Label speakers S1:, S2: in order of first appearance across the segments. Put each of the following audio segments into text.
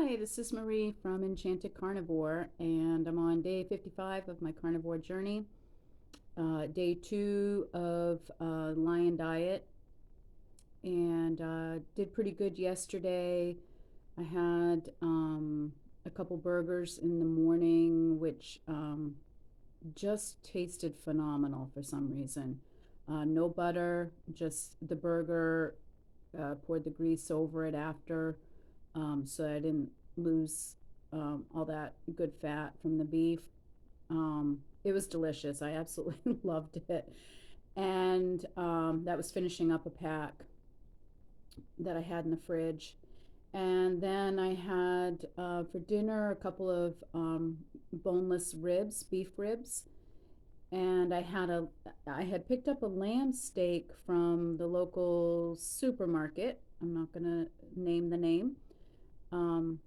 S1: Hi, this is Marie from Enchanted Carnivore, and I'm on day 55 of my carnivore journey. Day two of Lion Diet, and did pretty good yesterday. I had a couple burgers in the morning, which just tasted phenomenal for some reason. No butter, just the burger, poured the grease over it after, so I didn't lose all that good fat from the beef. It was delicious. I absolutely loved it. And that was finishing up a pack that I had in the fridge. And then I had for dinner a couple of boneless ribs, beef ribs, and I had picked up a lamb steak from the local supermarket. I'm not gonna name the name. Um,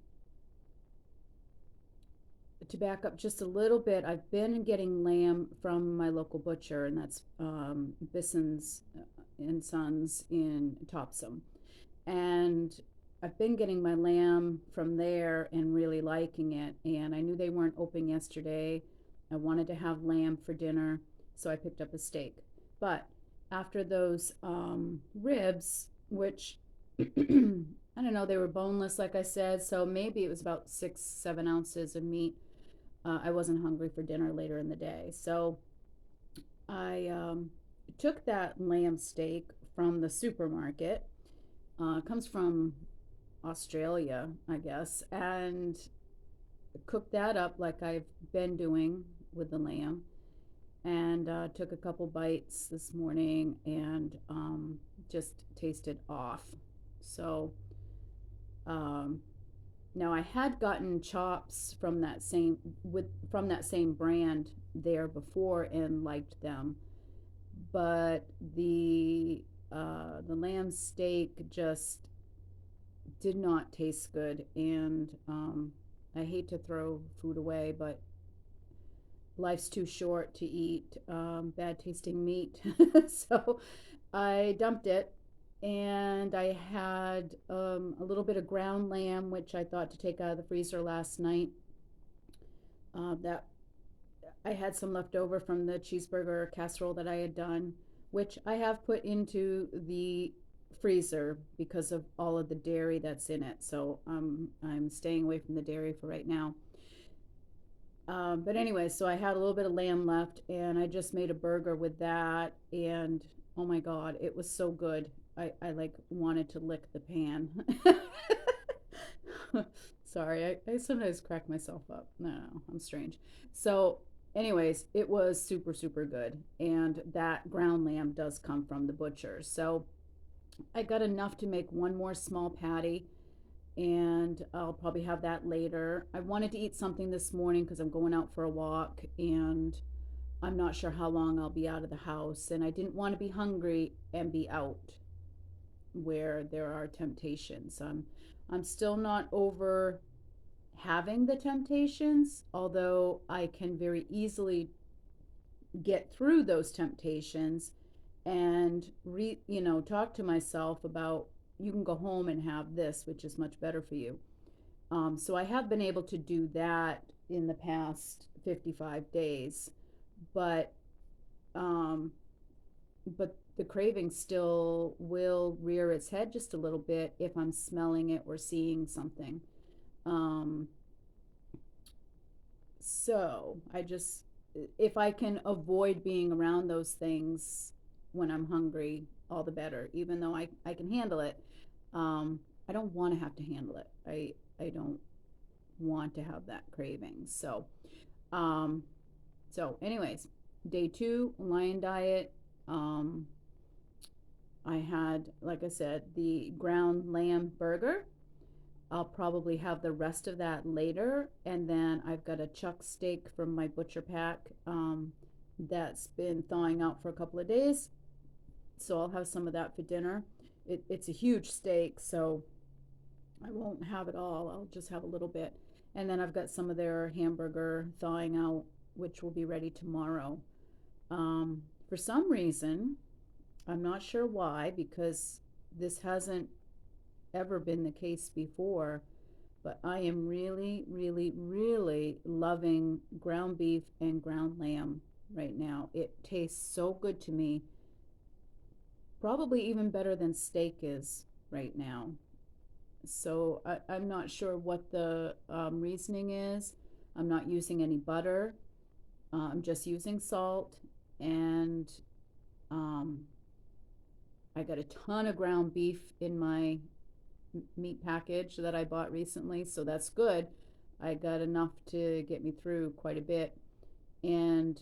S1: to back up just a little bit, I've been getting lamb from my local butcher, and that's Bisson's and Sons in Topsom. And I've been getting my lamb from there and really liking it. And I knew they weren't open yesterday. I wanted to have lamb for dinner, so I picked up a steak. But after those ribs, which I don't know, they were boneless, like I said, so maybe it was about 6, 7 ounces of meat. I wasn't hungry for dinner later in the day. So I took that lamb steak from the supermarket. It comes from Australia, I guess, and cooked that up like I've been doing with the lamb. And took a couple bites this morning and just tasted off. So um, now I had gotten chops from that same brand there before and liked them, but the lamb steak just did not taste good, and I hate to throw food away, but life's too short to eat bad tasting meat. So I dumped it, and I had a little bit of ground lamb, which I thought to take out of the freezer last night. That I had some left over from the cheeseburger casserole that I had done, which I have put into the freezer because of all of the dairy that's in it. So I'm staying away from the dairy for right now. But anyway, so I had a little bit of lamb left, and I just made a burger with that. And oh my God, it was so good. I like wanted to lick the pan. Sorry, I sometimes crack myself up. No, I'm strange. So, anyways, it was super, super good. And that ground lamb does come from the butcher. So, I got enough to make one more small patty, and I'll probably have that later. I wanted to eat something this morning because I'm going out for a walk, and I'm not sure how long I'll be out of the house. And I didn't want to be hungry and be out where there are temptations. I'm still not over having the temptations, although I can very easily get through those temptations and talk to myself about you can go home and have this, which is much better for you. So I have been able to do that in the past 55 days, but um, but the craving still will rear its head just a little bit if I'm smelling it or seeing something. Um, so I just, if I can avoid being around those things when I'm hungry, all the better, even though I can handle it. I don't want to have to handle it. I don't want to have that craving. Um, anyways, day two, Lion Diet. Um, I had, like I said, the ground lamb burger. I'll probably have the rest of that later. And then I've got a chuck steak from my butcher pack that's been thawing out for a couple of days. So I'll have some of that for dinner. It's a huge steak, so I won't have it all. I'll just have a little bit. And then I've got some of their hamburger thawing out, which will be ready tomorrow. For some reason, I'm not sure why, because this hasn't ever been the case before, but I am really, really, really loving ground beef and ground lamb right now. It tastes so good to me, probably even better than steak is right now. So I'm not sure what the reasoning is. I'm not using any butter. I'm just using salt, and um, I got a ton of ground beef in my meat package that I bought recently, so that's good. I got enough to get me through quite a bit. And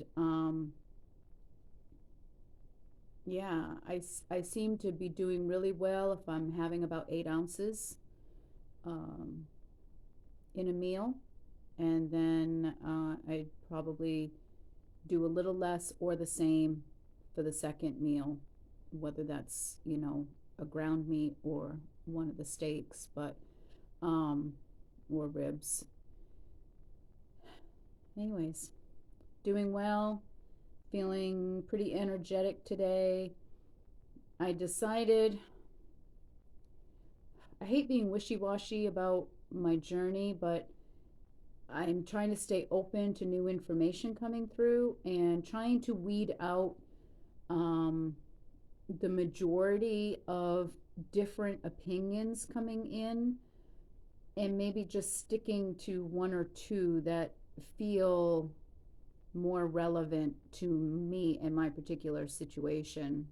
S1: yeah, I seem to be doing really well if I'm having about 8 ounces um, in a meal. And then I'd probably do a little less or the same for the second meal, whether that's, a ground meat or one of the steaks, but or ribs. Anyways, doing well, feeling pretty energetic today. I decided I hate being wishy washy about my journey, but I'm trying to stay open to new information coming through and trying to weed out um, the majority of different opinions coming in, and maybe just sticking to one or two that feel more relevant to me and my particular situation.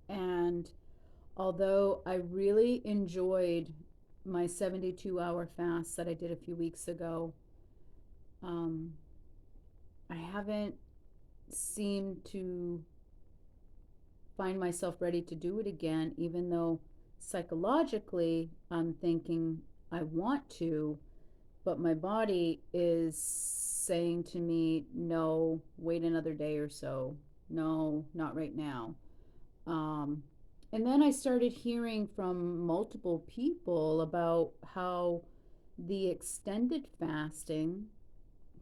S1: And although I really enjoyed my 72-hour fast that I did a few weeks ago, um, I haven't seemed to find myself ready to do it again, even though psychologically I'm thinking I want to, but my body is saying to me, no, wait another day or so. No, not right now. Um, and then I started hearing from multiple people about how the extended fasting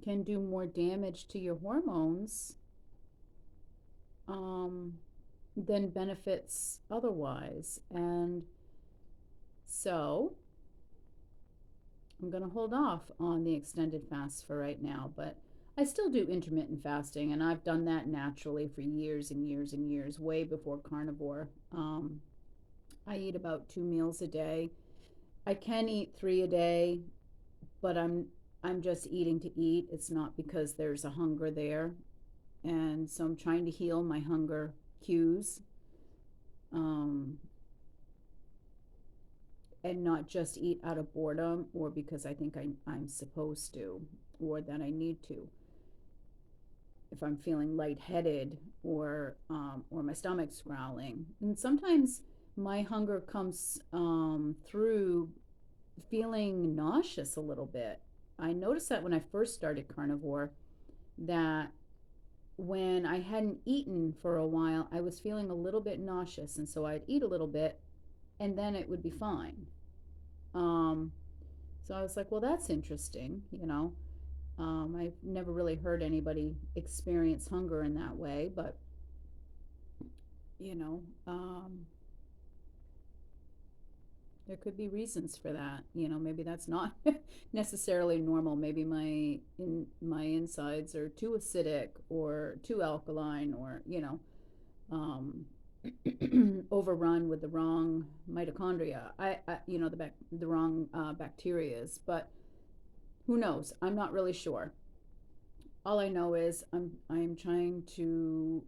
S1: can do more damage to your hormones um, than benefits otherwise. And so I'm going to hold off on the extended fast for right now, but I still do intermittent fasting, and I've done that naturally for years and years and years, way before carnivore. I eat about 2 meals a day. I can eat 3 a day, but I'm just eating to eat. It's not because there's a hunger there, and so I'm trying to heal my hunger cues, um, and not just eat out of boredom or because I think I'm supposed to or that I need to. If I'm feeling lightheaded or my stomach's growling, and sometimes my hunger comes through feeling nauseous a little bit. I noticed that when I first started carnivore, that when I hadn't eaten for a while, I was feeling a little bit nauseous, and so I'd eat a little bit, and then it would be fine. Um, so I was like, well, that's interesting, I've never really heard anybody experience hunger in that way, but you know, um, there could be reasons for that. Maybe that's not necessarily normal. Maybe my insides are too acidic or too alkaline, or um, overrun with the wrong mitochondria. The wrong bacterias, but who knows? I'm not really sure. All I know is I'm trying to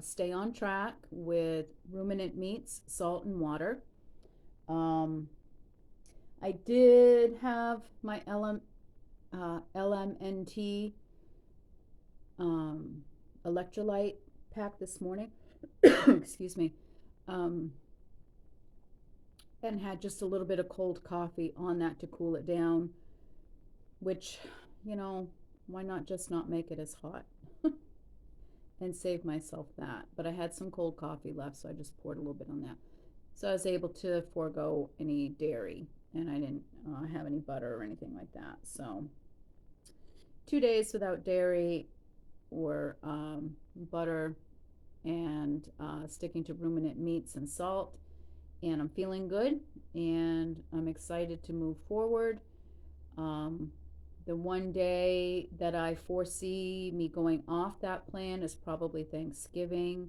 S1: stay on track with ruminant meats, salt, and water. Um, I did have my LMNT um, electrolyte pack this morning. Excuse me. Um, and had just a little bit of cold coffee on that to cool it down, which, you know, why not just not make it as hot and save myself that? But I had some cold coffee left, so I just poured a little bit on that. So I was able to forego any dairy, and I didn't have any butter or anything like that. So 2 days without dairy or butter, and sticking to ruminant meats and salt. And I'm feeling good, and I'm excited to move forward. Um, the one day that I foresee me going off that plan is probably Thanksgiving.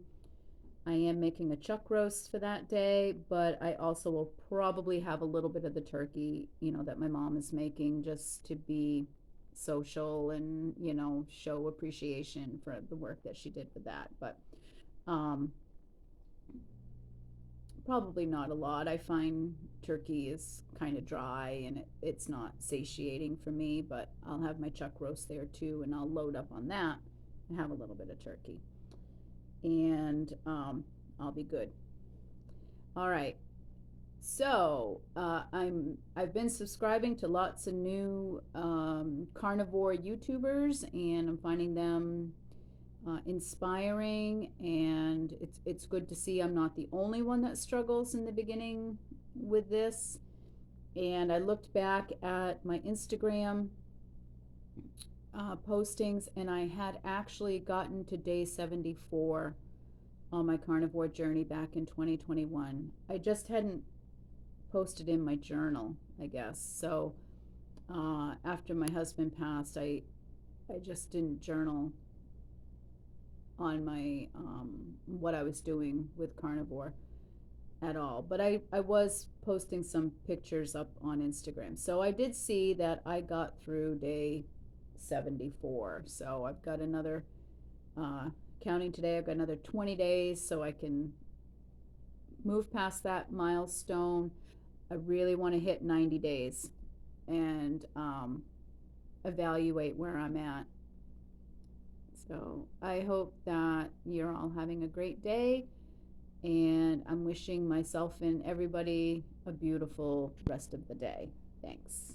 S1: I am making a chuck roast for that day, but I also will probably have a little bit of the turkey, that my mom is making just to be social and, show appreciation for the work that she did with that. But um, probably not a lot. I find turkey is kind of dry and it's not satiating for me, but I'll have my chuck roast there too, and I'll load up on that and have a little bit of turkey. And I'll be good. All right. So I've been subscribing to lots of new carnivore YouTubers, and I'm finding them inspiring. And it's good to see I'm not the only one that struggles in the beginning with this. And I looked back at my Instagram postings, and I had actually gotten to day 74 on my carnivore journey back in 2021. I just hadn't posted in my journal, I guess. So after my husband passed, I just didn't journal on my what I was doing with carnivore at all. But I was posting some pictures up on Instagram. So I did see that I got through day 74. So I've got another, counting today, I've got another 20 days so I can move past that milestone. I really want to hit 90 days and evaluate where I'm at. So I hope that you're all having a great day, and I'm wishing myself and everybody a beautiful rest of the day. Thanks.